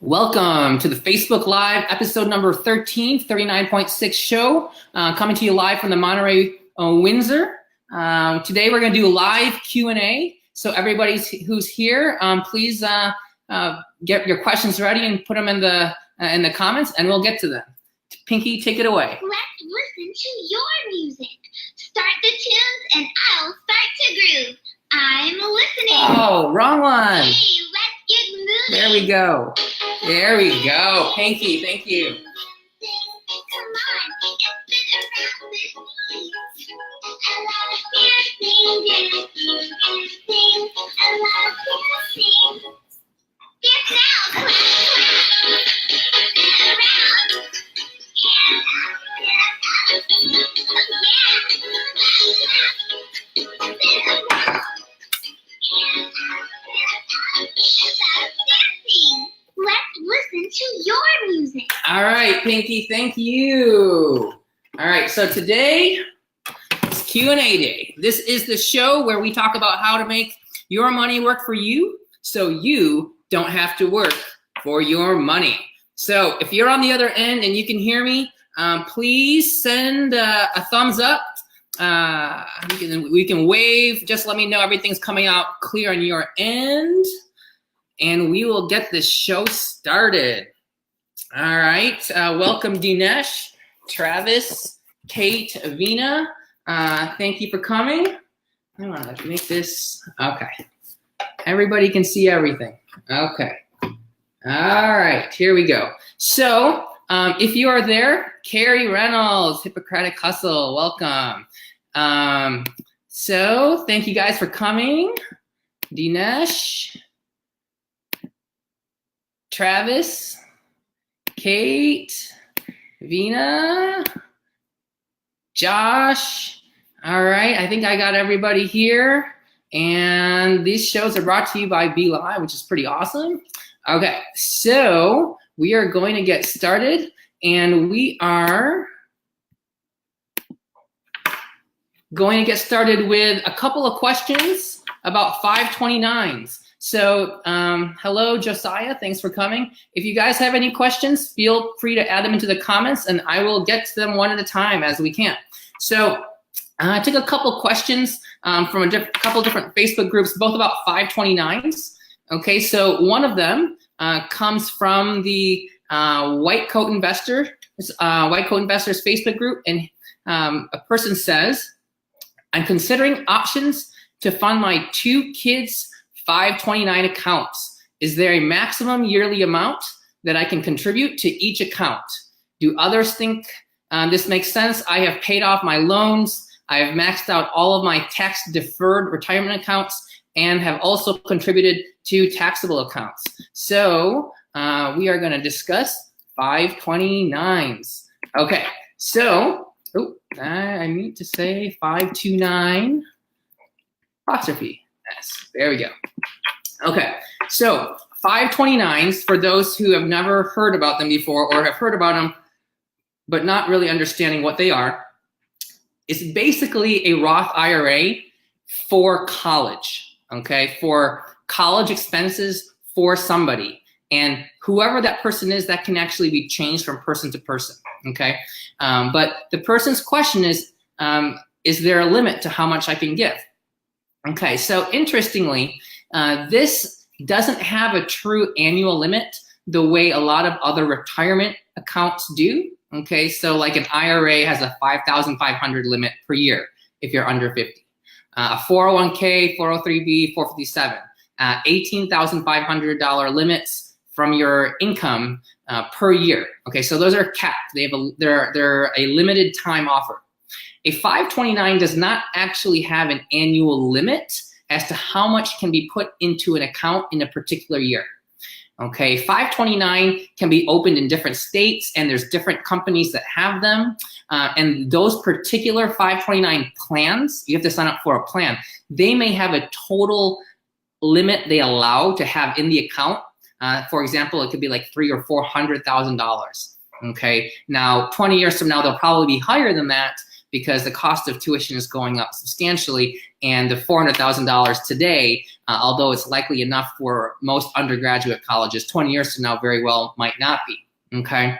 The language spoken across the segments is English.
Welcome to the Facebook Live episode number 13, 39.6 show, coming to you live from the Monterey, Windsor. Today we're going to do live Q&A. So everybody who's here, please get your questions ready and put them in the comments, and we'll get to them. Pinky, take it away. Let's listen to your music. Start the tunes and I'll start to groove. I'm listening. Oh, wrong one. Hey, let's get moving. There we go. There we go. Pinky, thank you. Come on, it's been around this week. A lot of dancing. A lot of dancing. Dance now, clap, clap. Around. Let's listen to your music. All right, Pinky, thank you. All right, so today is Q&A day. This is the show where we talk about how to make your money work for you so you don't have to work for your money. So if you're on the other end and you can hear me, please send a thumbs up. We can wave. Just let me know everything's coming out clear on your end, and we will get this show started. All right. Welcome, Dinesh, Travis, Kate, Avina. Thank you for coming. I want to make this. Okay. Everybody can see everything. Okay. All right, here we go. So if you are there, Carrie Reynolds, Hippocratic Hustle, welcome. So thank you guys for coming. Dinesh, Travis, Kate, Vina, Josh. All right, I think I got everybody here. And these shows are brought to you by Be Live, which is pretty awesome. Okay, so we are going to get started, and we are going to get started with a couple of questions about 529s. So hello, Josiah, thanks for coming. If you guys have any questions, feel free to add them into the comments, and I will get to them one at a time as we can. So I took a couple questions from a couple different Facebook groups, both about 529s. Okay, so one of them comes from the White Coat Investors Facebook group, and a person says, I'm considering options to fund my 2 kids' 529 accounts. Is there a maximum yearly amount that I can contribute to each account? Do others think this makes sense? I have paid off my loans. I have maxed out all of my tax-deferred retirement accounts and have also contributed to taxable accounts. So we are going to discuss 529s. Okay, so I need to say 529 apostrophe S. There we go. Okay, so 529s, for those who have never heard about them before or have heard about them but not really understanding what they are, it's basically a Roth IRA for college, okay, for college expenses for somebody. And whoever that person is, that can actually be changed from person to person, okay? But the person's question is there a limit to how much I can give? Okay, so interestingly, this doesn't have a true annual limit the way a lot of other retirement accounts do. Okay, so like an IRA has a $5,500 limit per year if you're under 50. A 401k, 403b, 457, $18,500 limits from your income per year. Okay, so those are capped. They're a limited time offer. A 529 does not actually have an annual limit as to how much can be put into an account in a particular year. Okay, 529 can be opened in different states, and there's different companies that have them. And those particular 529 plans, you have to sign up for a plan. They may have a total limit they allow to have in the account. For example, it could be like $300,000 or $400,000. Okay, now 20 years from now, they'll probably be higher than that because the cost of tuition is going up substantially, and the $400,000 today although it's likely enough for most undergraduate colleges. 20 years from now, very well might not be, okay?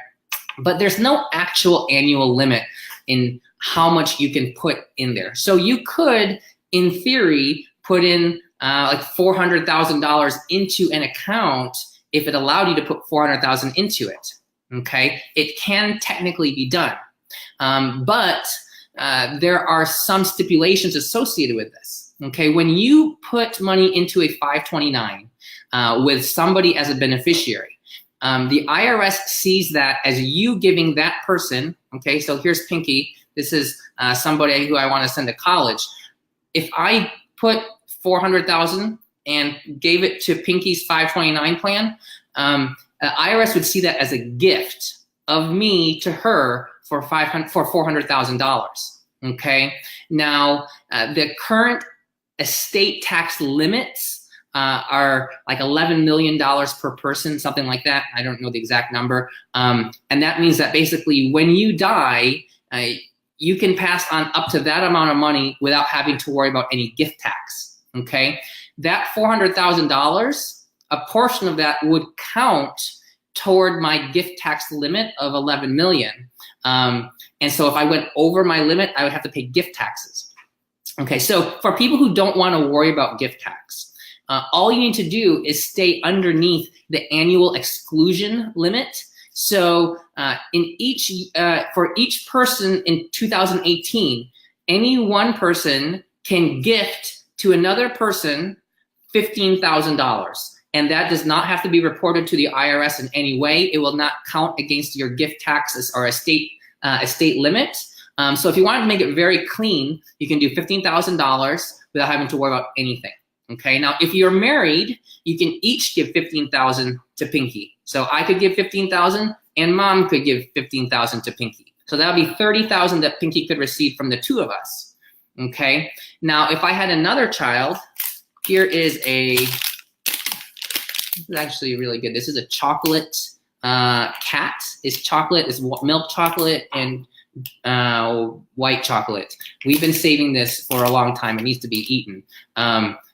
But there's no actual annual limit in how much you can put in there. So you could, in theory, put in like $400,000 into an account if it allowed you to put $400,000 into it, okay? It can technically be done, but there are some stipulations associated with this, okay? When you put money into a 529 with somebody as a beneficiary, the IRS sees that as you giving that person, okay, so here's Pinky. This is somebody who I want to send to college. If I put $400,000 and gave it to Pinky's 529 plan, IRS would see that as a gift of me to her for $400,000. Okay. Now the current estate tax limits are like $11 million per person, something like that. I don't know the exact number. And that means that basically when you die, you can pass on up to that amount of money without having to worry about any gift tax. Okay. That $400,000, a portion of that would count toward my gift tax limit of 11 million. And so if I went over my limit, I would have to pay gift taxes. Okay, so for people who don't want to worry about gift tax, all you need to do is stay underneath the annual exclusion limit. So for each person in 2018, any one person can gift to another person $15,000. And that does not have to be reported to the IRS in any way. It will not count against your gift taxes or estate limit. So if you want to make it very clean, you can do $15,000 without having to worry about anything. Okay. Now, if you're married, you can each give $15,000 to Pinky. So I could give $15,000, and Mom could give $15,000 to Pinky. So that would be $30,000 that Pinky could receive from the two of us. Okay. Now, if I had another child, here is this is actually really good. This is a chocolate cat. It's chocolate, it's milk chocolate and white chocolate. We've been saving this for a long time. It needs to be eaten.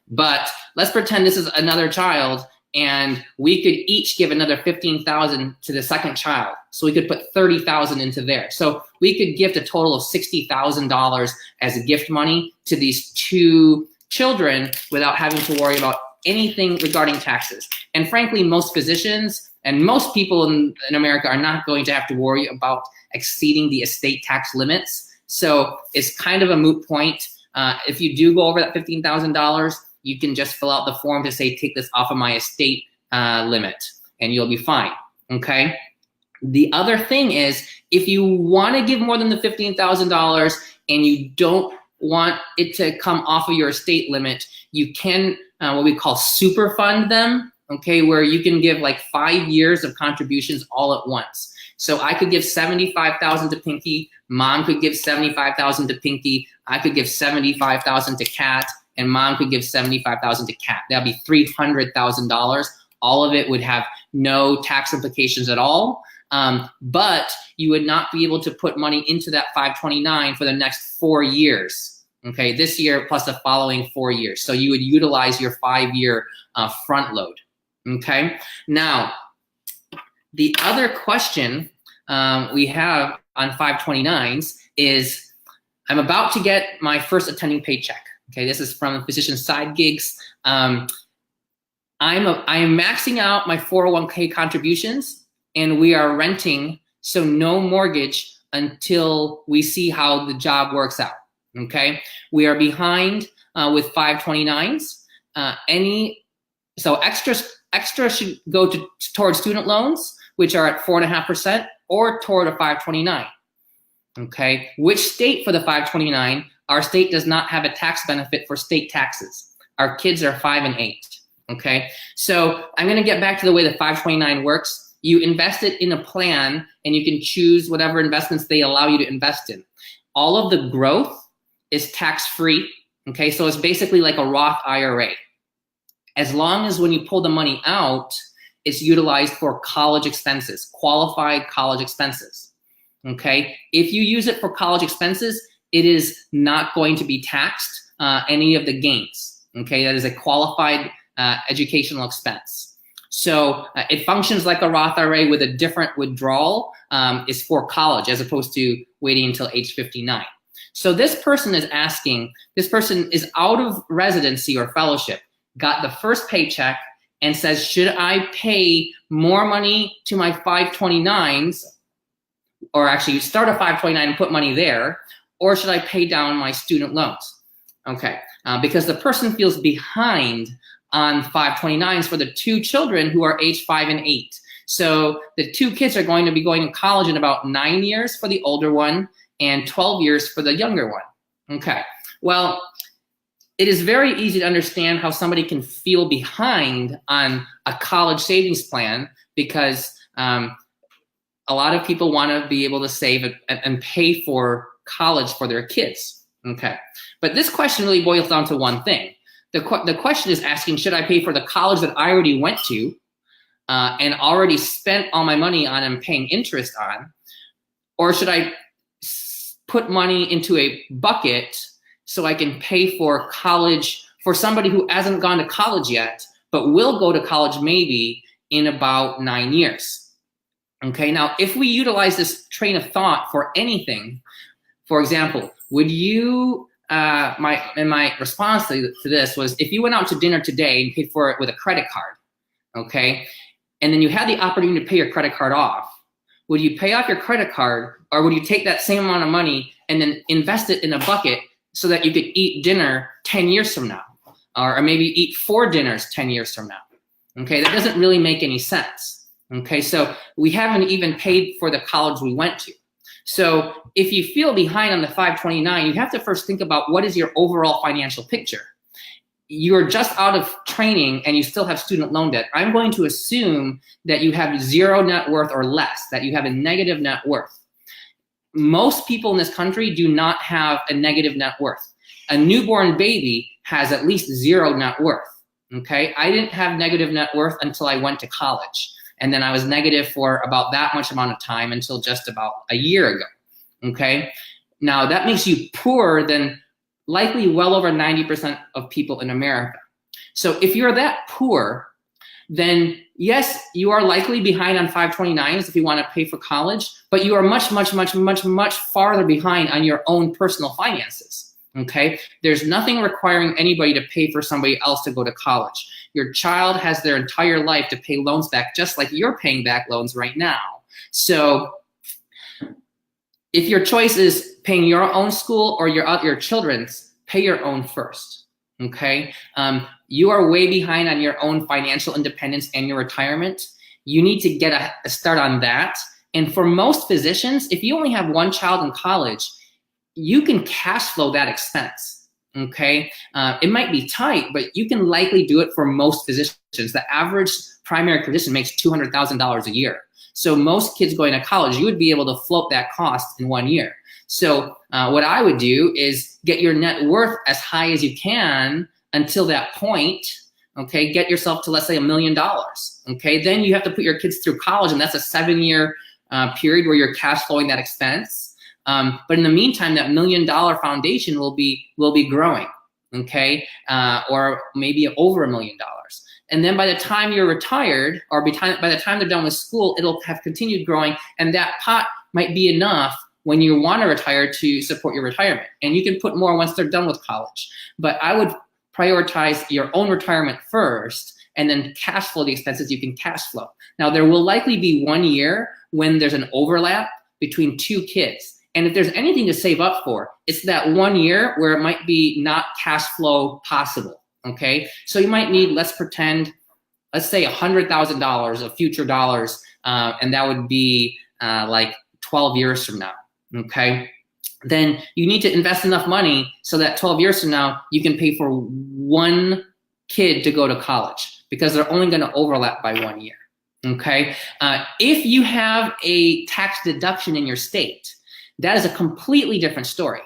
But let's pretend this is another child, and we could each give another $15,000 to the second child. So we could put $30,000 into there. So we could gift a total of $60,000 as gift money to these two children without having to worry about anything regarding taxes. And frankly, most physicians and most people in America are not going to have to worry about exceeding the estate tax limits. So it's kind of a moot point. If you do go over that $15,000, you can just fill out the form to say, take this off of my estate limit, and you'll be fine, okay? The other thing is, if you want to give more than the $15,000 and you don't want it to come off of your estate limit, you can what we call super fund them, okay, where you can give like 5 years of contributions all at once. So I could give $75,000 to Pinky, Mom could give $75,000 to Pinky, I could give $75,000 to Kat, and Mom could give $75,000 to Kat. That'd be $300,000. All of it would have no tax implications at all. But you would not be able to put money into that 529 for the next 4 years. Okay, this year plus the following 4 years. So you would utilize your 5-year front load. Okay, now the other question we have on 529s is, I'm about to get my first attending paycheck. Okay, this is from Physician Side Gigs. I am maxing out my 401k contributions, and we are renting, so no mortgage until we see how the job works out. Okay, we are behind with 529s. So extra should go towards student loans, which are at 4.5%, or toward a 529. Okay, which state for the 529? Our state does not have a tax benefit for state taxes. Our kids are 5 and 8. Okay, so I'm going to get back to the way the 529 works. You invest it in a plan, and you can choose whatever investments they allow you to invest in. All of the growth is tax-free. Okay, so it's basically like a Roth IRA. As long as when you pull the money out, it's utilized for college expenses, qualified college expenses. Okay, if you use it for college expenses, it is not going to be taxed any of the gains. Okay, that is a qualified educational expense. So it functions like a Roth IRA with a different withdrawal, is for college as opposed to waiting until age 59. So this person is asking, this person is out of residency or fellowship, got the first paycheck, and says, should I pay more money to my 529s, or actually start a 529 and put money there, or should I pay down my student loans? Okay, because the person feels behind on 529s for the two children who are age 5 and 8. So the two kids are going to be going to college in about 9 years for the older one and 12 years for the younger one. Okay, well, it is very easy to understand how somebody can feel behind on a college savings plan, because a lot of people want to be able to save and pay for college for their kids. Okay, but this question really boils down to one thing. The question is asking, should I pay for the college that I already went to and already spent all my money on and paying interest on, or should I put money into a bucket so I can pay for college for somebody who hasn't gone to college yet, but will go to college maybe in about 9 years? Okay, now if we utilize this train of thought for anything, for example, would you, my response to this was, if you went out to dinner today and paid for it with a credit card, okay, and then you had the opportunity to pay your credit card off, would you pay off your credit card, or would you take that same amount of money and then invest it in a bucket so that you could eat dinner 10 years from now, or maybe eat 4 dinners 10 years from now? Okay, that doesn't really make any sense. Okay, so we haven't even paid for the college we went to. So if you feel behind on the 529, you have to first think about what is your overall financial picture. You're just out of training and you still have student loan debt. I'm going to assume that you have 0 net worth or less, that you have a negative net worth. Most people in this country do not have a negative net worth. A newborn baby has at least 0 net worth. Okay, I didn't have negative net worth until I went to college. And then I was negative for about that much amount of time until just about a year ago. Okay, now that makes you poorer than likely well over 90% of people in America. So if you're that poor, then yes, you are likely behind on 529s if you want to pay for college, but you are much, much, much, much, much farther behind on your own personal finances. Okay, there's nothing requiring anybody to pay for somebody else to go to college. Your child has their entire life to pay loans back, just like you're paying back loans right now. So if your choice is paying your own school or your children's, pay your own first. Okay, you are way behind on your own financial independence and your retirement. You need to get a start on that. And for most physicians, if you only have 1 child in college, you can cash flow that expense. Okay, it might be tight, but you can likely do it for most physicians. The average primary physician makes $200,000 a year. So most kids going to college, you would be able to float that cost in 1 year. So what I would do is get your net worth as high as you can until that point. Okay, get yourself to, let's say, $1 million. Okay, then you have to put your kids through college, and that's a 7-year period where you're cash flowing that expense. But in the meantime, that $1 million foundation will be growing, okay, or maybe over $1 million. And then by the time you're retired, or by the time they're done with school, it'll have continued growing, and that pot might be enough when you want to retire to support your retirement. And you can put more once they're done with college. But I would prioritize your own retirement first, and then cash flow the expenses you can cash flow. Now, there will likely be 1 year when there's an overlap between 2 kids. And if there's anything to save up for, it's that 1 year where it might be not cash flow possible, okay? So you might need, let's say $100,000 of future dollars, and that would be like 12 years from now, okay? Then you need to invest enough money so that 12 years from now, you can pay for 1 kid to go to college, because they're only gonna overlap by 1 year, okay? If you have a tax deduction in your state, that is a completely different story.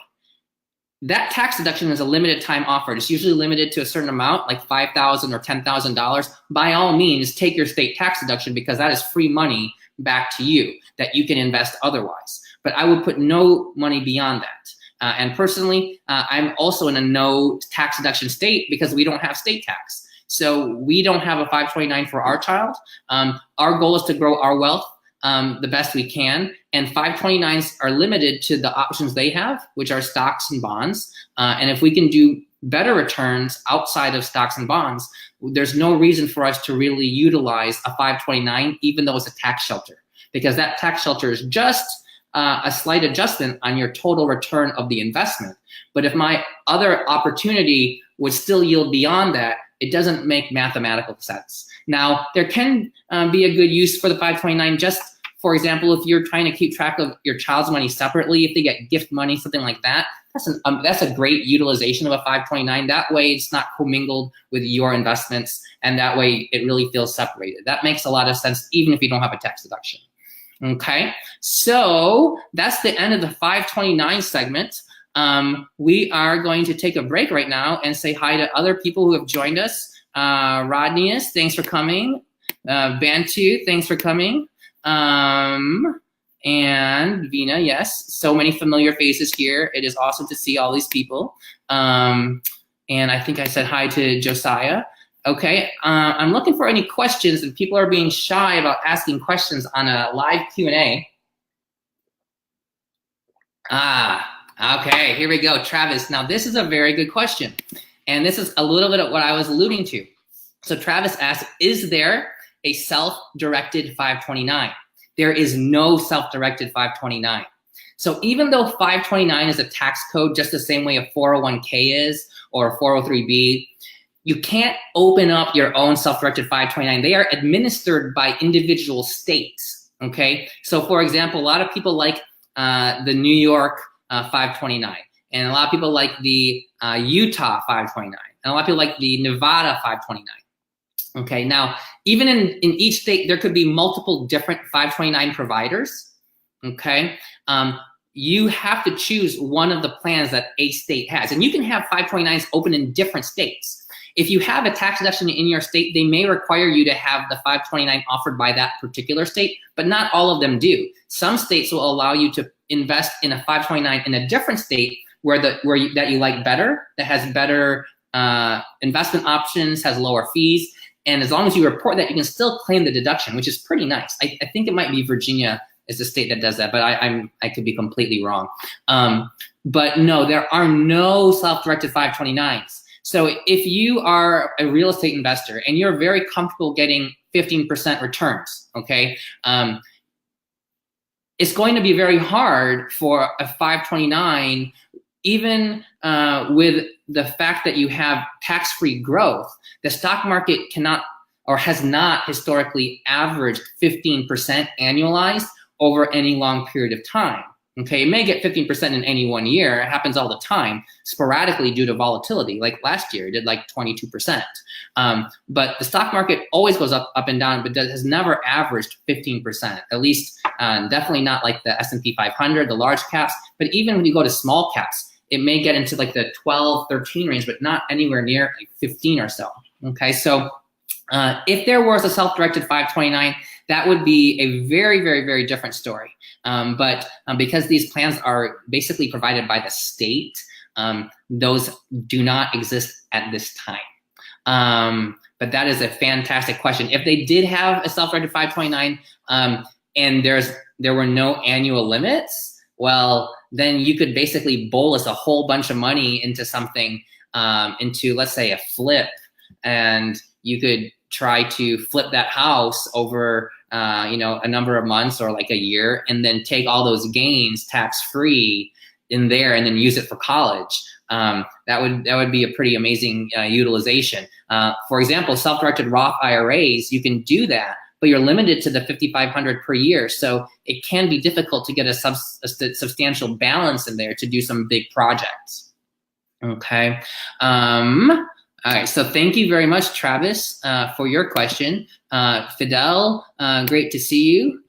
That tax deduction is a limited time offer. It's usually limited to a certain amount, like $5,000 or $10,000. By all means, take your state tax deduction, because that is free money back to you that you can invest otherwise. But I would put no money beyond that. And personally, I'm also in a no tax deduction state because we don't have state tax. So we don't have a 529 for our child. Our goal is to grow our wealth the best we can. And 529s are limited to the options they have, which are stocks and bonds. And if we can do better returns outside of stocks and bonds, there's no reason for us to really utilize a 529, even though it's a tax shelter, because that tax shelter is just a slight adjustment on your total return of the investment. But if my other opportunity would still yield beyond that, it doesn't make mathematical sense. Now, there can be a good use for the 529, just for example, if you're trying to keep track of your child's money separately, if they get gift money, something like that, that's a great utilization of a 529. That way it's not commingled with your investments, and that way it really feels separated. That makes a lot of sense even if you don't have a tax deduction. Okay, so that's the end of the 529 segment. We are going to take a break right now and say hi to other people who have joined us. Rodneyus, thanks for coming. Bantu, thanks for coming. And Vina, yes, so many familiar faces here. It is awesome to see all these people. And I think I said hi to Josiah. Okay, I'm looking for any questions, and people are being shy about asking questions on a live Q&A. Okay, here we go, Travis. Now this is a very good question, and this is a little bit of what I was alluding to. So Travis asked, is there a self-directed 529? There is no self-directed 529. So even though 529 is a tax code just the same way a 401k is or a 403b, you can't open up your own self-directed 529. They are administered by individual states, okay? So for example, a lot of people like the New York 529, and a lot of people like the Utah 529, and a lot of people like the Nevada 529. Okay, now, even in each state, there could be multiple different 529 providers, okay? You have to choose one of the plans that a state has, and you can have 529s open in different states. If you have a tax deduction in your state, they may require you to have the 529 offered by that particular state, but not all of them do. Some states will allow you to invest in a 529 in a different state that you like better, that has better investment options, has lower fees. And as long as you report that, you can still claim the deduction, which is pretty nice. I think it might be Virginia is the state that does that, but I could be completely wrong. But no, there are no self-directed 529s. So if you are a real estate investor and you're very comfortable getting 15% returns, okay, it's going to be very hard for a 529, even with the fact that you have tax-free growth. The stock market cannot or has not historically averaged 15% annualized over any long period of time. Okay, it may get 15% in any one year. It happens all the time, sporadically due to volatility. Like last year, it did like 22%. But the stock market always goes up and down, but has never averaged 15%. At least, definitely not like the S&P 500, the large caps. But even when you go to small caps, it may get into like the 12, 13 range, but not anywhere near like 15 or so. Okay, so if there was a self-directed 529, that would be a very, very, very different story. But because these plans are basically provided by the state, those do not exist at this time. But that is a fantastic question. If they did have a self-directed 529 and there were no annual limits, well, then you could basically bolus a whole bunch of money into something, into let's say a flip, and you could try to flip that house over a number of months or like a year, and then take all those gains tax-free in there and then use it for college. That would be a pretty amazing utilization. For example, self-directed Roth IRAs, you can do that, but you're limited to the $5,500 per year. So it can be difficult to get a substantial balance in there to do some big projects. Okay. All right, so thank you very much, Travis, for your question. Fidel, great to see you.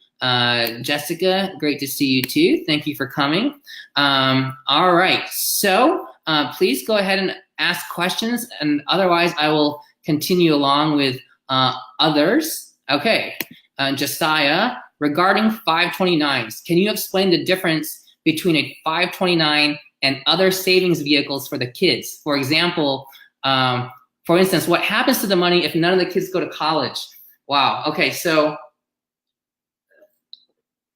Jessica, great to see you too. Thank you for coming. All right, so please go ahead and ask questions, and otherwise I will continue along with others. Okay, Josiah, regarding 529s, can you explain the difference between a 529 and other savings vehicles for the kids. For example, for instance, what happens to the money if none of the kids go to college? Wow. Okay, so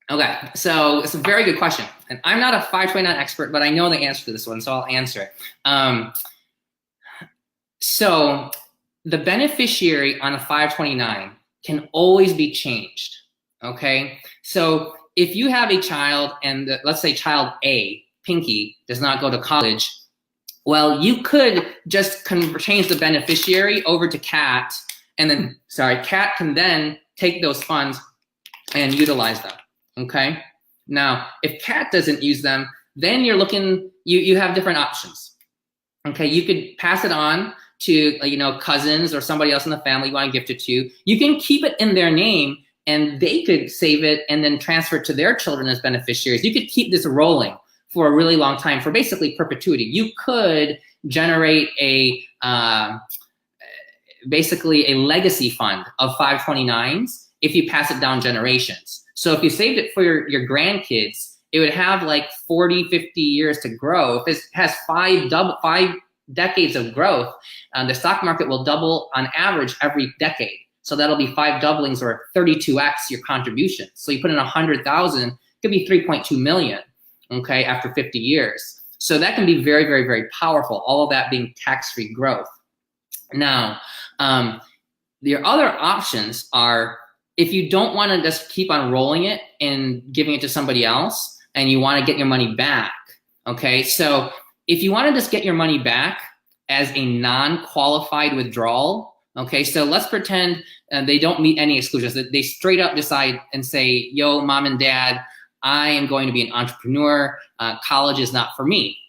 it's a very good question. And I'm not a 529 expert, but I know the answer to this one, so I'll answer it. So the beneficiary on a 529 can always be changed, okay? So if you have a child and let's say child A, Pinky, does not go to college, well, you could just change the beneficiary over to Kat, and then, Kat can then take those funds and utilize them, okay? Now, if Kat doesn't use them, then you're looking, you have different options, okay? You could pass it on to, cousins or somebody else in the family you want to gift it to. You can keep it in their name, and they could save it and then transfer it to their children as beneficiaries. You could keep this rolling for a really long time, for basically perpetuity. You could generate basically a legacy fund of 529s if you pass it down generations. So if you saved it for your grandkids, it would have like 40, 50 years to grow. If it has five decades of growth, the stock market will double on average every decade. So that'll be 5 doublings or 32x your contribution. So you put in 100,000, it could be 3.2 million, okay, after 50 years. So that can be very, very, very powerful, all of that being tax-free growth. Now, your other options are, if you don't want to just keep on rolling it and giving it to somebody else and you want to get your money back, okay? So if you want to just get your money back as a non-qualified withdrawal, okay, so let's pretend they don't meet any exclusions. They straight up decide and say, yo, mom and dad, I am going to be an entrepreneur. College is not for me.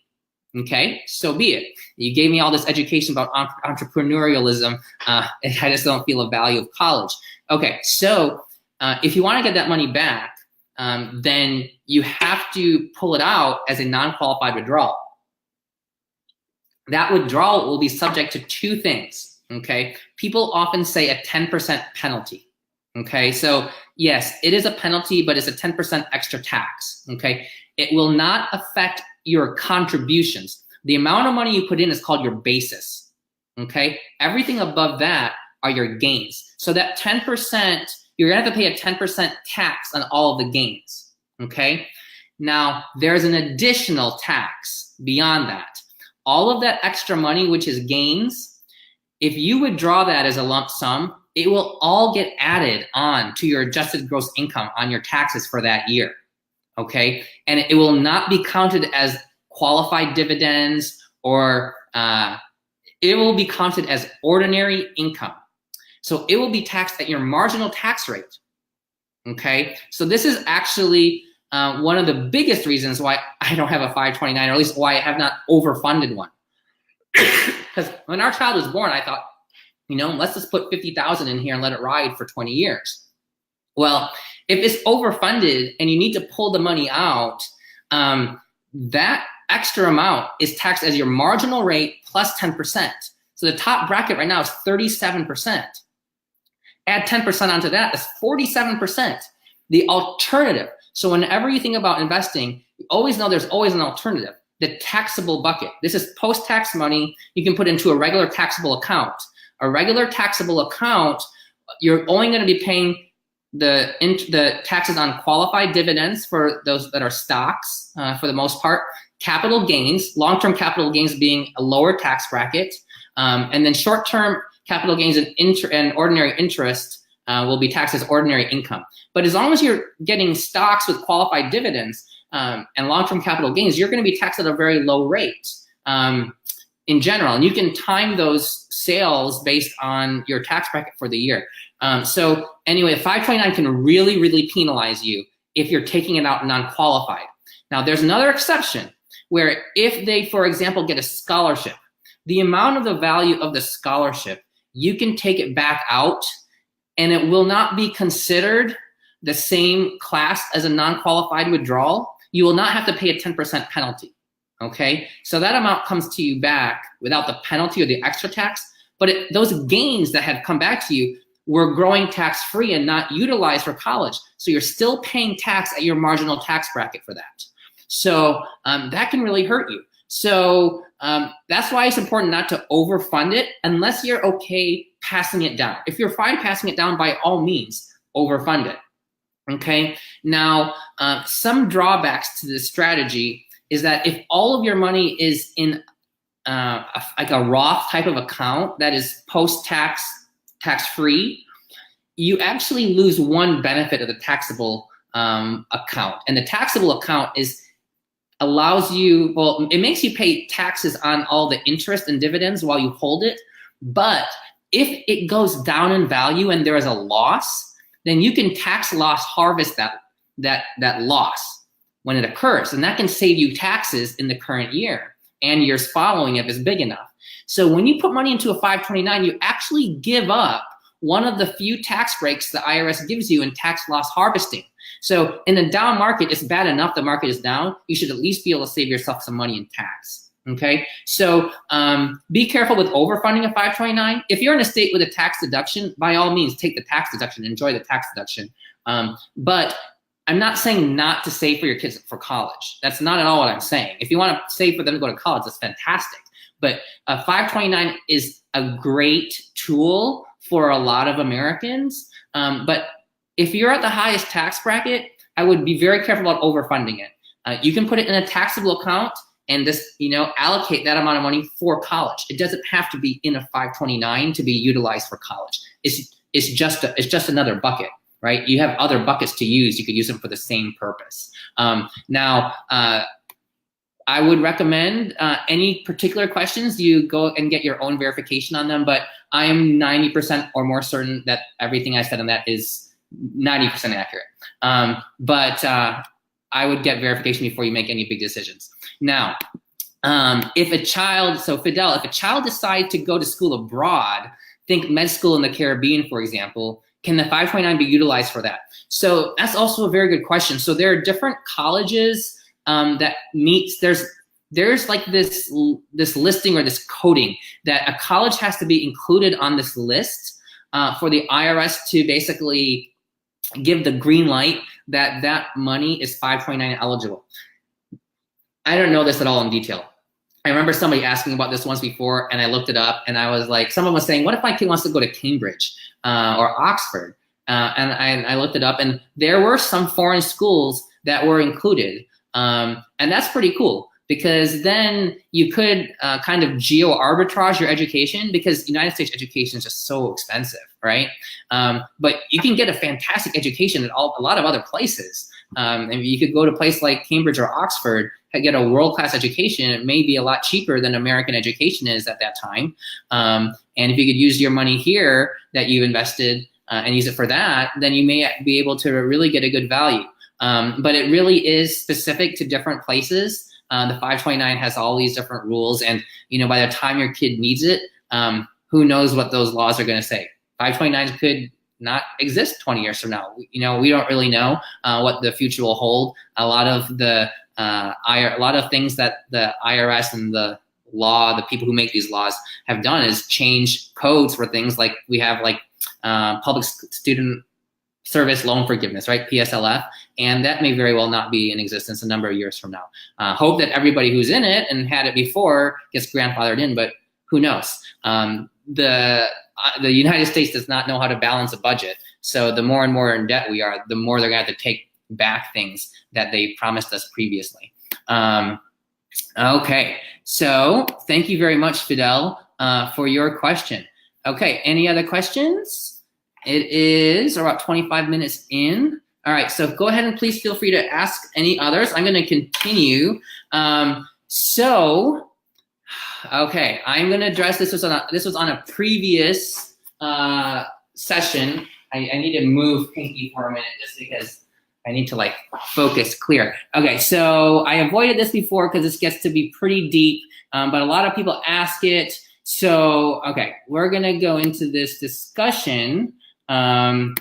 Okay, so be it. You gave me all this education about entrepreneurialism. I just don't feel the value of college. Okay, so if you want to get that money back, then you have to pull it out as a non-qualified withdrawal. That withdrawal will be subject to 2 things, okay? People often say a 10% penalty, okay? So yes, it is a penalty, but it's a 10% extra tax, okay? It will not affect your contributions. The amount of money you put in is called your basis, okay? Everything above that are your gains. So that 10%, you're gonna have to pay a 10% tax on all of the gains, okay? Now, there's an additional tax beyond that. All of that extra money, which is gains, if you withdraw that as a lump sum, it will all get added on to your adjusted gross income on your taxes for that year, okay? And it will not be counted as qualified dividends, or it will be counted as ordinary income. So it will be taxed at your marginal tax rate, okay? So this is actually one of the biggest reasons why I don't have a 529, or at least why I have not overfunded one. Because when our child was born, I thought, let's just put 50,000 in here and let it ride for 20 years. Well, if it's overfunded and you need to pull the money out, that extra amount is taxed as your marginal rate plus 10%. So the top bracket right now is 37%. Add 10% onto that, that's 47%. The alternative. So whenever you think about investing, you always know there's always an alternative. The taxable bucket. This is post-tax money you can put into a regular taxable account. A regular taxable account, you're only going to be paying the taxes on qualified dividends for those that are stocks for the most part. Capital gains, long-term capital gains being a lower tax bracket, and then short-term capital gains and ordinary interest will be taxed as ordinary income. But as long as you're getting stocks with qualified dividends and long-term capital gains, you're going to be taxed at a very low rate in general. And you can time those sales based on your tax bracket for the year. So anyway, 529 can really, really penalize you if you're taking it out non-qualified. Now, there's another exception where if they, for example, get a scholarship, the amount of the value of the scholarship, you can take it back out and it will not be considered the same class as a non-qualified withdrawal. You will not have to pay a 10% penalty, okay? So that amount comes to you back without the penalty or the extra tax, but those gains that have come back to you were growing tax-free and not utilized for college. So you're still paying tax at your marginal tax bracket for that. So that can really hurt you. So that's why it's important not to overfund it unless you're okay passing it down. If you're fine passing it down, by all means, overfund it. Okay. Now, some drawbacks to this strategy is that if all of your money is in like a Roth type of account that is post-tax, tax-free, you actually lose one benefit of the taxable account. And the taxable account allows you, well, it makes you pay taxes on all the interest and dividends while you hold it. But if it goes down in value and there is a loss, then you can tax loss harvest that loss when it occurs. And that can save you taxes in the current year and years following if it's big enough. So when you put money into a 529, you actually give up one of the few tax breaks the IRS gives you in tax loss harvesting. So in a down market, it's bad enough the market is down. You should at least be able to save yourself some money in tax. Okay, so be careful with overfunding a 529. If you're in a state with a tax deduction, by all means, take the tax deduction, enjoy the tax deduction. But I'm not saying not to save for your kids for college. That's not at all what I'm saying. If you want to save for them to go to college, that's fantastic. But a 529 is a great tool for a lot of Americans. But if you're at the highest tax bracket, I would be very careful about overfunding it. You can put it in a taxable account and just, allocate that amount of money for college. It doesn't have to be in a 529 to be utilized for college. It's just another bucket, right? You have other buckets to use. You could use them for the same purpose. Now, I would recommend any particular questions, you go and get your own verification on them, but I am 90% or more certain that everything I said on that is 90% accurate. But I would get verification before you make any big decisions. Now, if a child decides to go to school abroad, think med school in the Caribbean, for example, can the 529 be utilized for that? So that's also a very good question. So there are different colleges that meets, there's like this listing or this coding that a college has to be included on this list for the IRS to basically give the green light that money is 529 eligible. I don't know this at all in detail. I remember somebody asking about this once before, and I looked it up, and I was like, someone was saying, what if my kid wants to go to Cambridge or Oxford? And I looked it up, and there were some foreign schools that were included. And that's pretty cool, because then you could kind of geo-arbitrage your education, because United States education is just so expensive, right? But you can get a fantastic education at a lot of other places. And you could go to a place like Cambridge or Oxford, get a world-class education. It may be a lot cheaper than American education is at that time. And if you could use your money here that you've invested and use it for that, then you may be able to really get a good value. But it really is specific to different places. The 529 has all these different rules, and by the time your kid needs it, who knows what those laws are going to say. 529s could not exist 20 years from now. We don't really know what the future will hold. A lot of things that the IRS and the people who make these laws have done is change codes for things like we have like public student service loan forgiveness, right? PSLF. And that may very well not be in existence a number of years from now. Hope that everybody who's in it and had it before gets grandfathered in, but who knows? The United States does not know how to balance a budget. So the more and more in debt we are, the more they're going to have to take back things that they promised us previously. Okay, so thank you very much, Fidel, for your question. Okay, any other questions? It is about 25 minutes in. All right, so go ahead and please feel free to ask any others. I'm going to continue. Okay, I'm going to address this. This was on a previous session. I need to move Pinky for a minute just because I need to focus clear. Okay, so I avoided this before because this gets to be pretty deep, but a lot of people ask it. So, okay, we're going to go into this discussion. I'm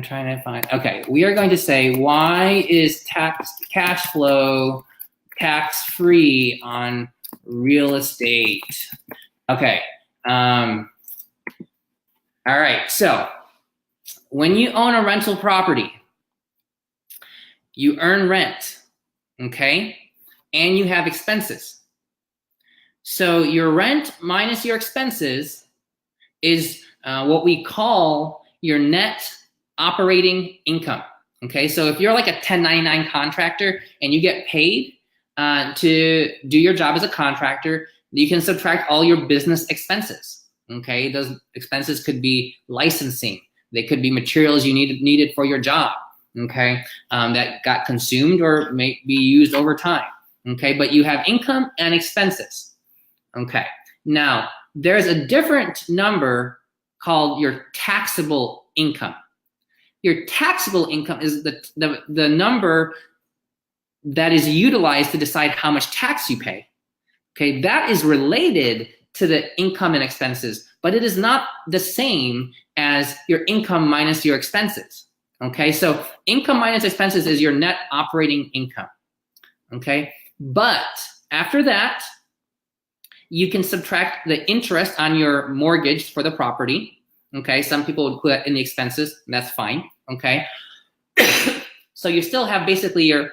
trying to find, okay, we are going to say, why is cash flow tax-free on real estate? Okay. All right. So when you own a rental property, you earn rent. okay? And you have expenses. So your rent minus your expenses is what we call your net operating income, okay? So if you're like a 1099 contractor and you get paid to do your job as a contractor, you can subtract all your business expenses, okay? Those expenses could be licensing. They could be materials you needed for your job, okay? That got consumed or may be used over time, okay? But you have income and expenses, okay? Now, there's a different number called your taxable income. Your taxable income is the number that is utilized to decide how much tax you pay. Okay, that is related to the income and expenses, but it is not the same as your income minus your expenses. Okay, so income minus expenses is your net operating income. Okay, but after that, you can subtract the interest on your mortgage for the property. Okay, some people would put that in the expenses, and that's fine. Okay, so you still have basically your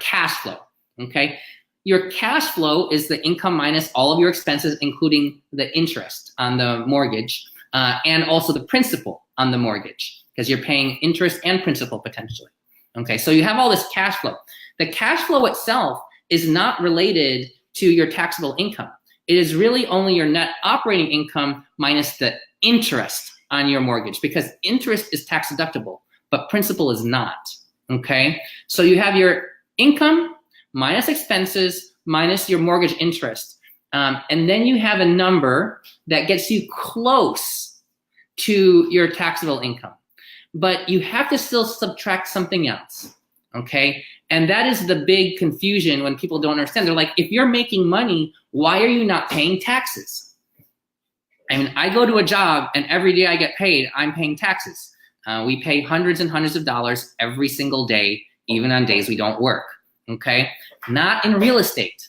cash flow. Okay, your cash flow is the income minus all of your expenses, including the interest on the mortgage and also the principal on the mortgage, because you're paying interest and principal potentially. Okay, so you have all this cash flow. The cash flow itself is not related to your taxable income. It is really only your net operating income minus the interest on your mortgage, because interest is tax deductible, but principal is not. Okay, so you have your income minus expenses minus your mortgage interest, and then you have a number that gets you close to your taxable income, but you have to still subtract something else. Okay, and that is the big confusion when people don't understand. They're like, if you're making money, why are you not paying taxes? I mean, I go to a job and every day I get paid, I'm paying taxes. We pay hundreds and hundreds of dollars every single day, even on days we don't work, okay? Not in real estate.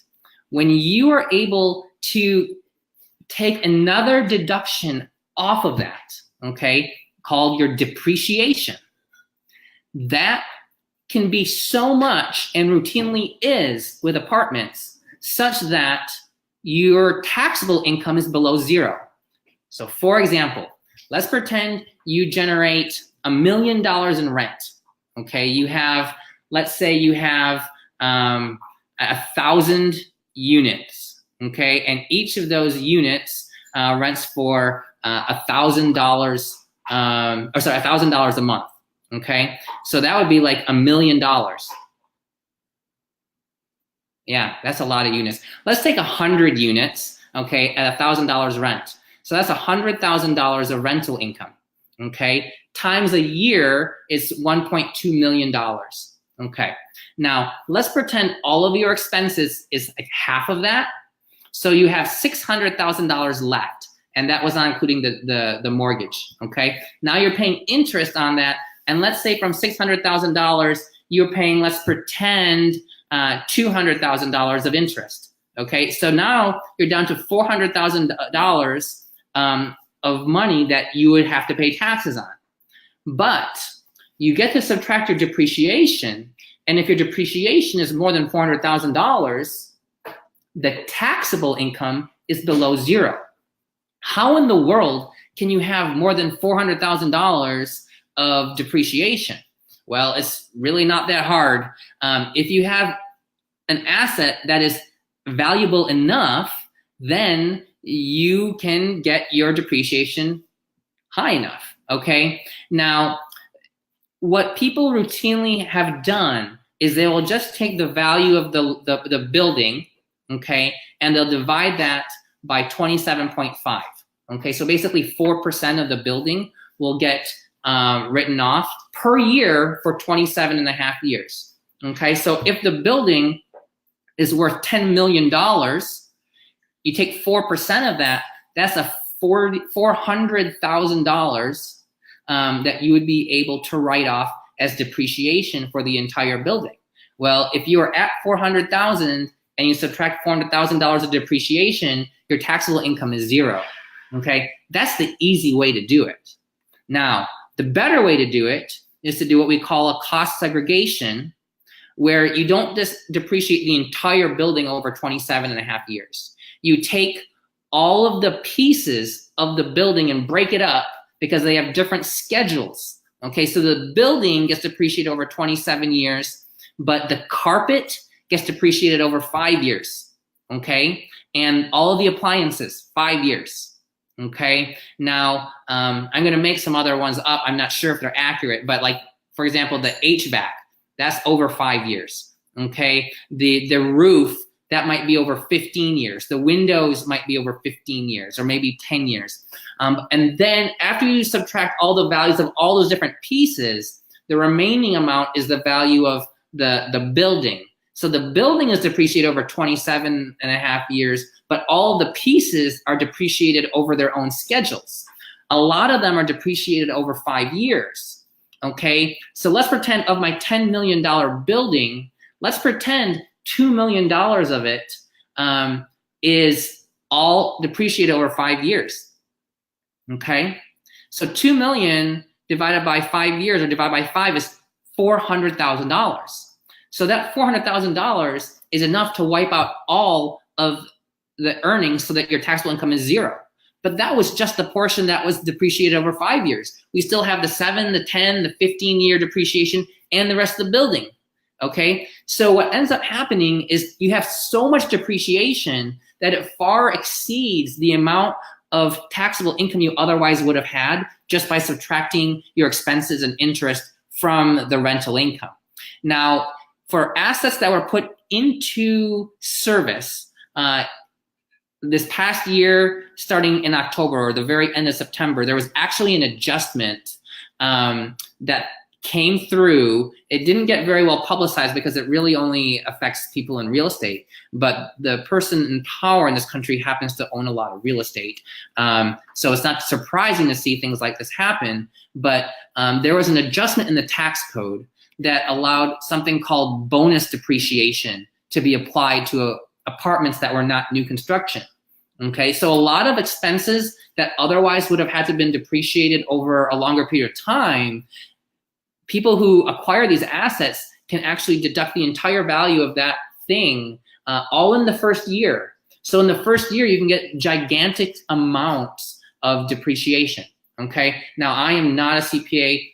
When you are able to take another deduction off of that, okay, called your depreciation, that can be so much, and routinely is with apartments, such that your taxable income is below zero. So for example, let's pretend you generate $1 million in rent. Okay, you have, let's say you have 1,000 units. Okay, and each of those units rents for $1,000, or sorry, $1,000 a month. Okay, so that would be like $1 million. Yeah, that's a lot of units. Let's take 100 units, okay, at $1,000 rent. So that's $100,000 of rental income, okay? Times a year is $1.2 million, okay? Now, let's pretend all of your expenses is like half of that. So you have $600,000 left, and that was not including the mortgage, okay? Now you're paying interest on that, and let's say from $600,000, you're paying, let's pretend, $200,000 of interest, okay? So now you're down to $400,000 of money that you would have to pay taxes on. But you get to subtract your depreciation, and if your depreciation is more than $400,000, the taxable income is below zero. How in the world can you have more than $400,000 of depreciation? Well, it's really not that hard. If you have an asset that is valuable enough, then you can get your depreciation high enough, okay? Now, what people routinely have done is they will just take the value of the building, okay, and they'll divide that by 27.5, okay? So basically 4% of the building will get written off per year for 27 and a half years, okay? So if the building is worth $10 million, you take 4% of that, that's a $400,000 that you would be able to write off as depreciation for the entire building. Well, if you are at 400,000 and you subtract $400,000 of depreciation, your taxable income is zero, okay? That's the easy way to do it. Now, the better way to do it is to do what we call a cost segregation, where you don't just depreciate the entire building over 27.5 years. You take all of the pieces of the building and break it up because they have different schedules. Okay, so the building gets depreciated over 27 years, but the carpet gets depreciated over 5 years. Okay, and all of the appliances, 5 years. Okay, now I'm going to make some other ones up. I'm not sure if they're accurate, but like, for example, the HVAC, that's over 5 years. Okay, the roof, that might be over 15 years. The windows might be over 15 years or maybe 10 years. And then after you subtract all the values of all those different pieces, the remaining amount is the value of the building. So the building is depreciated over 27.5 years, but all the pieces are depreciated over their own schedules. A lot of them are depreciated over 5 years. Okay, so let's pretend of my $10 million building, let's pretend $2 million of it is all depreciated over 5 years. Okay, so 2 million divided by 5 years or divided by 5 is $400,000. So that $400,000 is enough to wipe out all of the earnings so that your taxable income is zero. But that was just the portion that was depreciated over 5 years. We still have the 7, the 10, the 15-year depreciation and the rest of the building. Okay, so what ends up happening is you have so much depreciation that it far exceeds the amount of taxable income you otherwise would have had just by subtracting your expenses and interest from the rental income. Now, for assets that were put into service this past year, starting in October or the very end of September, there was actually an adjustment that came through. It didn't get very well publicized because it really only affects people in real estate, but the person in power in this country happens to own a lot of real estate. So it's not surprising to see things like this happen, but there was an adjustment in the tax code that allowed something called bonus depreciation to be applied to apartments that were not new construction. Okay, so a lot of expenses that otherwise would have had to been depreciated over a longer period of time, people who acquire these assets can actually deduct the entire value of that thing all in the first year. So in the first year, you can get gigantic amounts of depreciation. Okay, now I am not a CPA.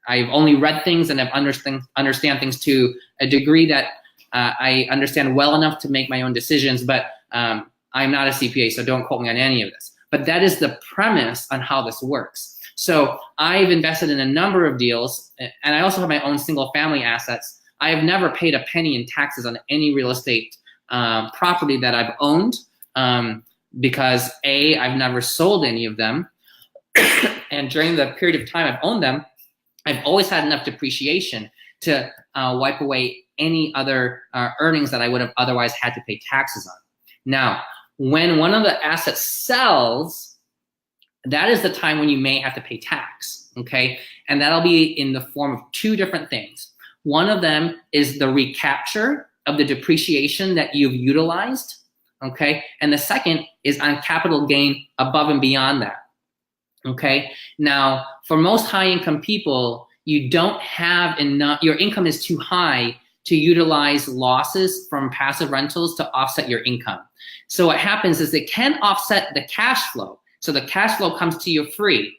I've only read things and I've understand things to a degree that I understand well enough to make my own decisions, but I'm not a CPA, so don't quote me on any of this. But that is the premise on how this works. So I've invested in a number of deals, and I also have my own single family assets. I have never paid a penny in taxes on any real estate property that I've owned because A, I've never sold any of them. And during the period of time I've owned them, I've always had enough depreciation to wipe away any other earnings that I would have otherwise had to pay taxes on. Now, when one of the assets sells, that is the time when you may have to pay tax, okay? And that'll be in the form of two different things. One of them is the recapture of the depreciation that you've utilized, okay? And the second is on capital gain above and beyond that, okay? Now, for most high-income people, you don't have enough, your income is too high to utilize losses from passive rentals to offset your income. So what happens is they can offset the cash flow. So the cash flow comes to you free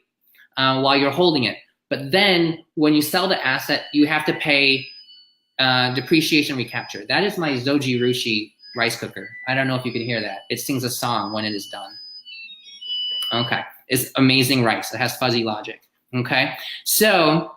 while you're holding it. But then when you sell the asset, you have to pay depreciation recapture. That is my Zoji Rushi rice cooker. I don't know if you can hear that. It sings a song when it is done. Okay, it's amazing rice. It has fuzzy logic, okay? So,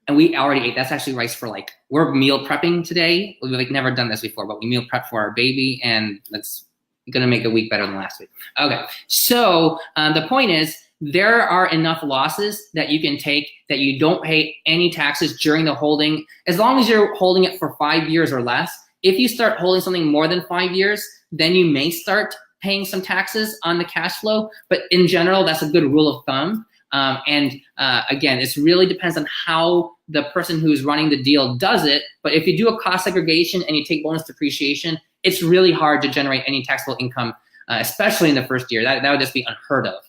and we already ate, that's actually rice for like, we're meal prepping today. We've like never done this before, but we meal prep for our baby and that's gonna make the week better than last week. Okay, so the point is, there are enough losses that you can take that you don't pay any taxes during the holding, as long as you're holding it for 5 years or less. If you start holding something more than 5 years, then you may start paying some taxes on the cash flow, but in general, that's a good rule of thumb. Again, it really depends on how the person who's running the deal does it, but if you do a cost segregation and you take bonus depreciation, it's really hard to generate any taxable income, especially in the first year. That would just be unheard of.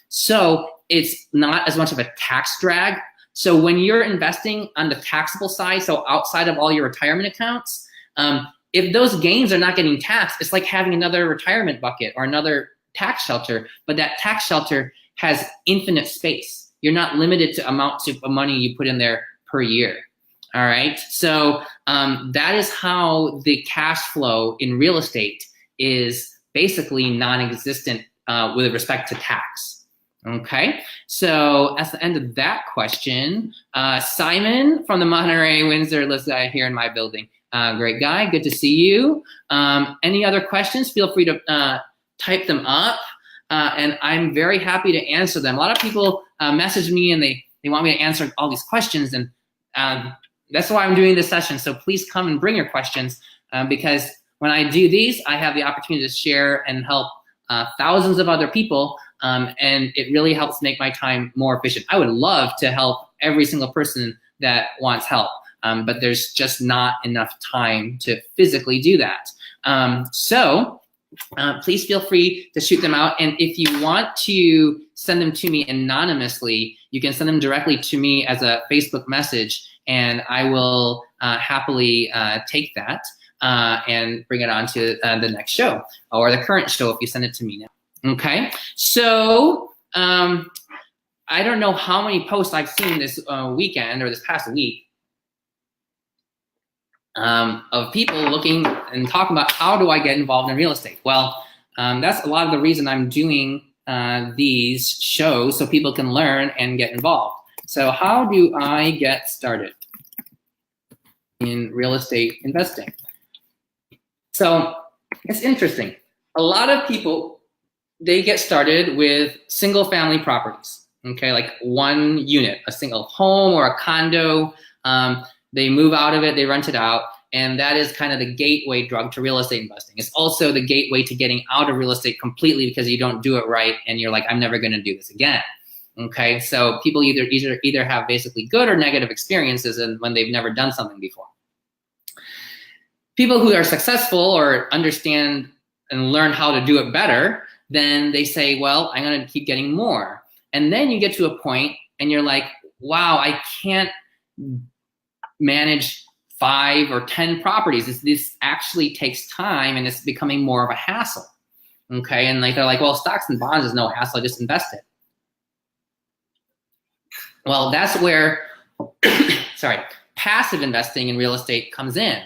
So it's not as much of a tax drag. So when you're investing on the taxable side, so outside of all your retirement accounts, if those gains are not getting taxed, it's like having another retirement bucket or another tax shelter, but that tax shelter has infinite space. You're not limited to amounts of money you put in there per year. All right, so that is how the cash flow in real estate is basically non-existent with respect to tax. Okay, so at the end of that question, Simon from the Monterey Windsor lives here in my building. Great guy, good to see you. Any other questions? Feel free to type them up, and I'm very happy to answer them. A lot of people message me and they want me to answer all these questions, and that's why I'm doing this session. So please come and bring your questions, because when I do these, I have the opportunity to share and help thousands of other people, and it really helps make my time more efficient. I would love to help every single person that wants help, but there's just not enough time to physically do that. So please feel free to shoot them out. And if you want to send them to me anonymously, you can send them directly to me as a Facebook message, and I will happily take that and bring it on to the next show or the current show if you send it to me now. Okay, so I don't know how many posts I've seen this weekend or this past week of people looking and talking about how do I get involved in real estate. Well, that's a lot of the reason I'm doing these shows, so people can learn and get involved. So how do I get started in real estate investing? So it's interesting. A lot of people, they get started with single family properties, okay, like one unit, a single home or a condo. They move out of it, they rent it out, and that is kind of the gateway drug to real estate investing. It's also the gateway to getting out of real estate completely because you don't do it right and you're like, I'm never gonna do this again. Okay, so people either have basically good or negative experiences and when they've never done something before. People who are successful or understand and learn how to do it better, then they say, well, I'm gonna keep getting more. And then you get to a point and you're like, wow, I can't manage 5 or 10 properties. This actually takes time and it's becoming more of a hassle. Okay, and like they're like, well, stocks and bonds is no hassle, I just invest it. Well, that's where, sorry, passive investing in real estate comes in.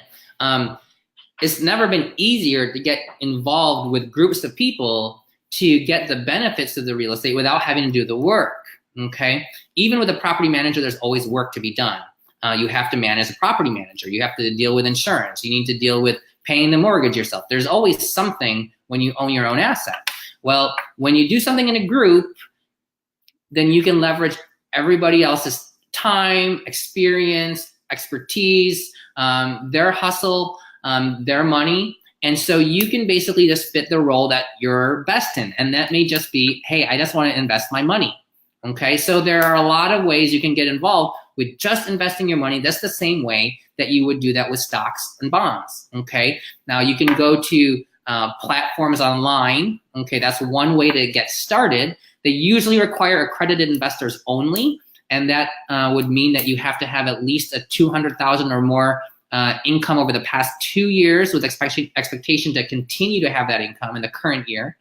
It's never been easier to get involved with groups of people to get the benefits of the real estate without having to do the work, okay? Even with a property manager, there's always work to be done. You have to manage a property manager. You have to deal with insurance. You need to deal with paying the mortgage yourself. There's always something when you own your own asset. Well, when you do something in a group, then you can leverage everybody else's time, experience, expertise, their hustle, their money. And so you can basically just fit the role that you're best in. And that may just be, hey, I just want to invest my money. Okay, so there are a lot of ways you can get involved with just investing your money. That's the same way that you would do that with stocks and bonds. Okay, now you can go to platforms online. Okay, that's one way to get started. They usually require accredited investors only, and that would mean that you have to have at least a $200,000 or more income over the past 2 years with expectation to continue to have that income in the current year,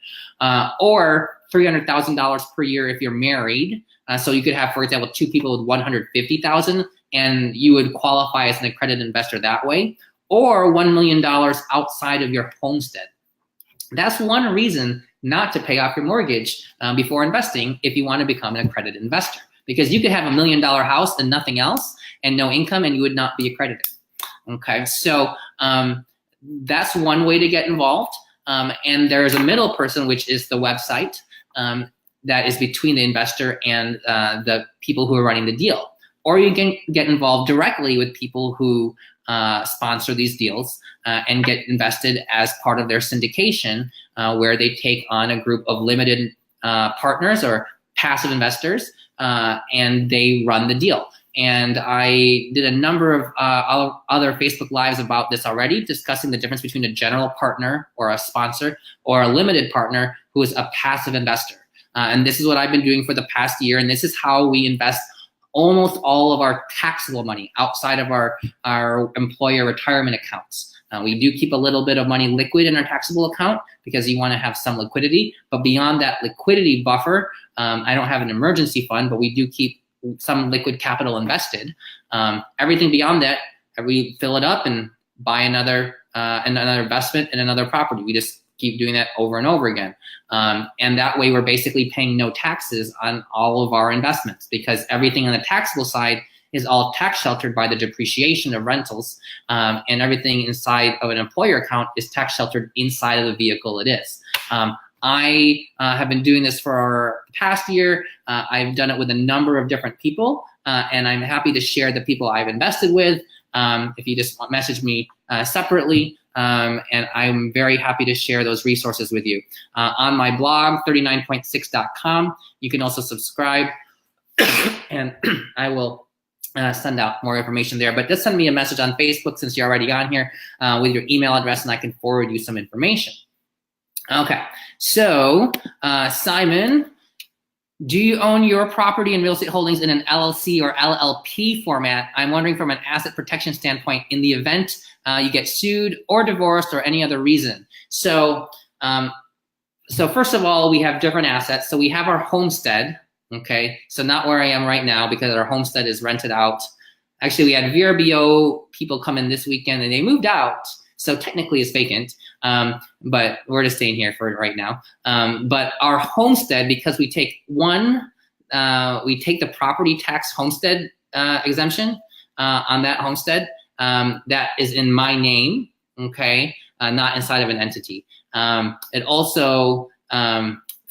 or $300,000 per year if you're married. So you could have, for example, 2 people with $150,000 and you would qualify as an accredited investor that way, or $1 million outside of your homestead. That's one reason not to pay off your mortgage before investing if you want to become an accredited investor, because you could have $1 million house and nothing else and no income and you would not be accredited. Okay, so that's one way to get involved. And there's a middle person, which is the website that is between the investor and the people who are running the deal. Or you can get involved directly with people who sponsor these deals and get invested as part of their syndication, where they take on a group of limited partners or passive investors, and they run the deal. And I did a number of other Facebook Lives about this already, discussing the difference between a general partner or a sponsor or a limited partner who is a passive investor. And this is what I've been doing for the past year, and this is how we invest almost all of our taxable money outside of our employer retirement accounts. We do keep a little bit of money liquid in our taxable account because you want to have some liquidity. But beyond that liquidity buffer, I don't have an emergency fund, but we do keep some liquid capital invested. Everything beyond that, we fill it up and buy another investment in another property. We just keep doing that over and over again. And that way we're basically paying no taxes on all of our investments because everything on the taxable side is all tax sheltered by the depreciation of rentals, and everything inside of an employer account is tax sheltered inside of the vehicle it is. I have been doing this for the past year. I've done it with a number of different people, and I'm happy to share the people I've invested with. If you just message me separately, and I'm very happy to share those resources with you. On my blog, 39point6.com, you can also subscribe, and I will send out more information there. But just send me a message on Facebook since you're already on here with your email address, and I can forward you some information. Okay, so Simon, do you own your property and real estate holdings in an LLC or LLP format? I'm wondering from an asset protection standpoint in the event you get sued or divorced or any other reason. So first of all, we have different assets. So we have our homestead. Okay, so not where I am right now because our homestead is rented out. Actually, we had VRBO people come in this weekend and they moved out. So technically it's vacant, but we're just staying here for right now. But our homestead, because we take the property tax homestead exemption on that homestead that is in my name, okay, not inside of an entity. It also,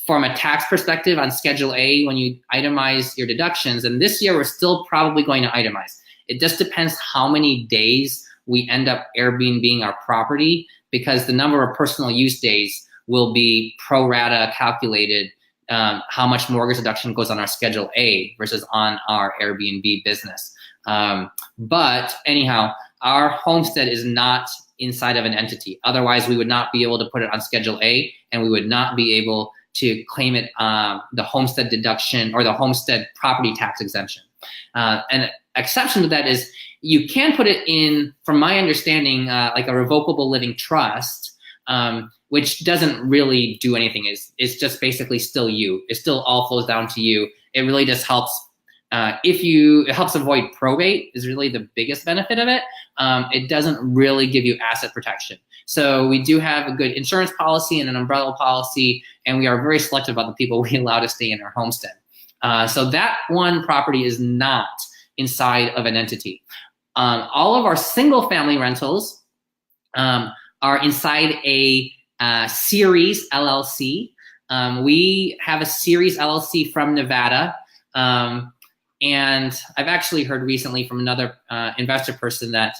from a tax perspective on Schedule A, when you itemize your deductions, and this year we're still probably going to itemize. It just depends how many days we end up Airbnb-ing our property because the number of personal use days will be pro rata calculated how much mortgage deduction goes on our Schedule A versus on our Airbnb business. But anyhow, our homestead is not inside of an entity. Otherwise, we would not be able to put it on Schedule A and we would not be able to claim it the homestead deduction or the homestead property tax exemption. An exception to that is you can put it in, from my understanding, like a revocable living trust, which doesn't really do anything. It's just basically still you. It still all flows down to you. It really just helps. It helps avoid probate is really the biggest benefit of it. It doesn't really give you asset protection. So we do have a good insurance policy and an umbrella policy, and we are very selective about the people we allow to stay in our homestead. So that one property is not inside of an entity. All of our single family rentals are inside a series LLC. We have a series LLC from Nevada. And I've actually heard recently from another investor person that,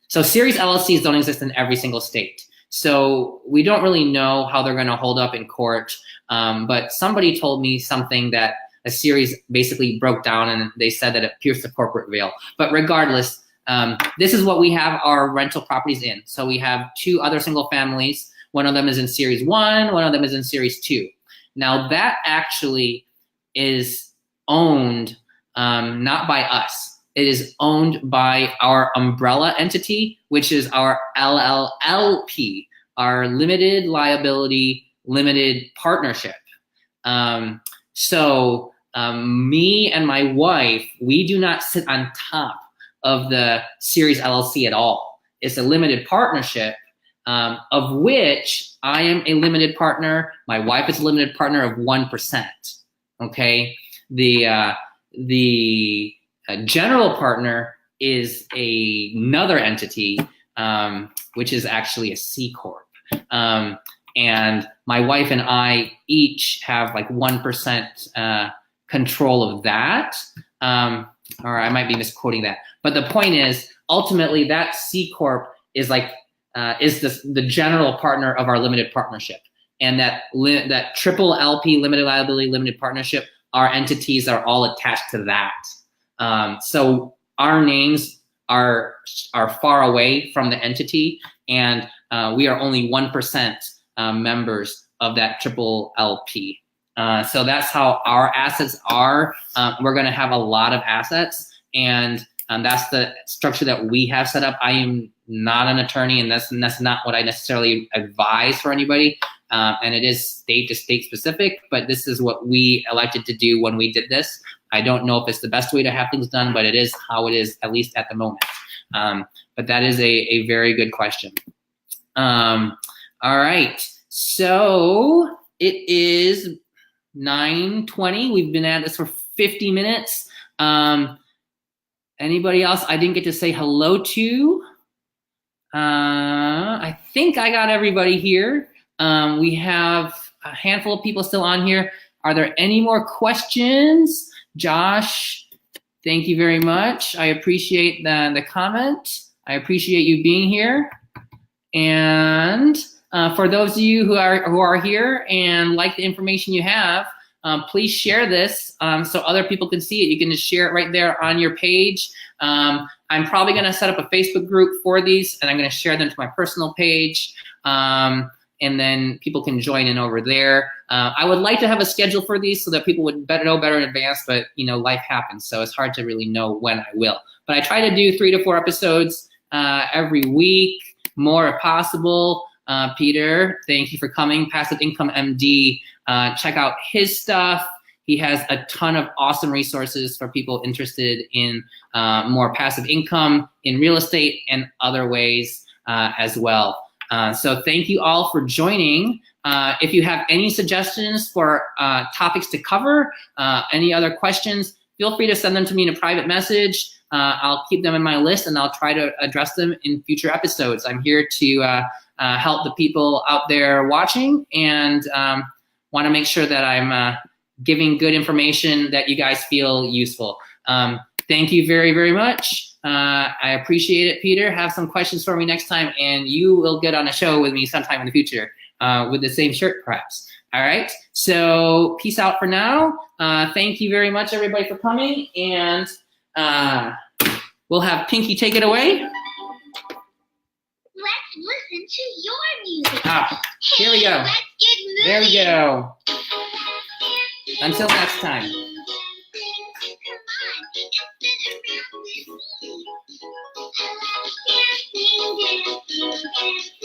so series LLCs don't exist in every single state. So we don't really know how they're gonna hold up in court. But somebody told me something that a series basically broke down and they said that it pierced the corporate veil. But regardless, this is what we have our rental properties in. So we have two other single families. One of them is in series 1, one of them is in series 2. Now that actually is owned not by us. It is owned by our umbrella entity, which is our LLLP, our limited liability limited partnership. So me and my wife, we do not sit on top of the series LLC at all. It's a limited partnership of which I am a limited partner. My wife is a limited partner of 1%. Okay, the general partner is another entity, which is actually a C corp. And my wife and I each have like 1% control of that. Or I might be misquoting that. But the point is, ultimately, that C corp is like is the general partner of our limited partnership, and that triple LP limited liability limited partnership, our entities are all attached to that. So our names are far away from the entity, and we are only 1% members of that triple LP. So that's how our assets are. We're going to have a lot of assets, and that's the structure that we have set up. I am not an attorney, and that's not what I necessarily advise for anybody. And it is state to state specific, but this is what we elected to do when we did this. I don't know if it's the best way to have things done, but it is how it is, at least at the moment. But that is a very good question. All right, so it is 9:20. We've been at this for 50 minutes. Anybody else I didn't get to say hello to? I think I got everybody here. We have a handful of people still on here. Are there any more questions? Josh, thank you very much. I appreciate the comment. I appreciate you being here. And for those of you who are here and like the information you have, please share this so other people can see it. You can just share it right there on your page. I'm probably going to set up a Facebook group for these, and I'm going to share them to my personal page. And then people can join in over there. I would like to have a schedule for these so that people would know better in advance, but life happens, so it's hard to really know when I will. But I try to do 3 to 4 episodes every week, more if possible. Peter, thank you for coming. Passive Income MD, check out his stuff. He has a ton of awesome resources for people interested in more passive income in real estate and other ways as well. So thank you all for joining. If you have any suggestions for topics to cover, any other questions, feel free to send them to me in a private message. I'll keep them in my list, and I'll try to address them in future episodes. I'm here to help the people out there watching, and want to make sure that I'm giving good information that you guys feel useful. Thank you very, very much. I appreciate it, Peter. Have some questions for me next time, and you will get on a show with me sometime in the future with the same shirt, perhaps. All right, so peace out for now. Thank you very much, everybody, for coming, and we'll have Pinky take it away. Let's listen to your music. Here we go. Let's get moving. There we go. Until next time. Come on, spin around with me. I love dancing, dancing, dancing.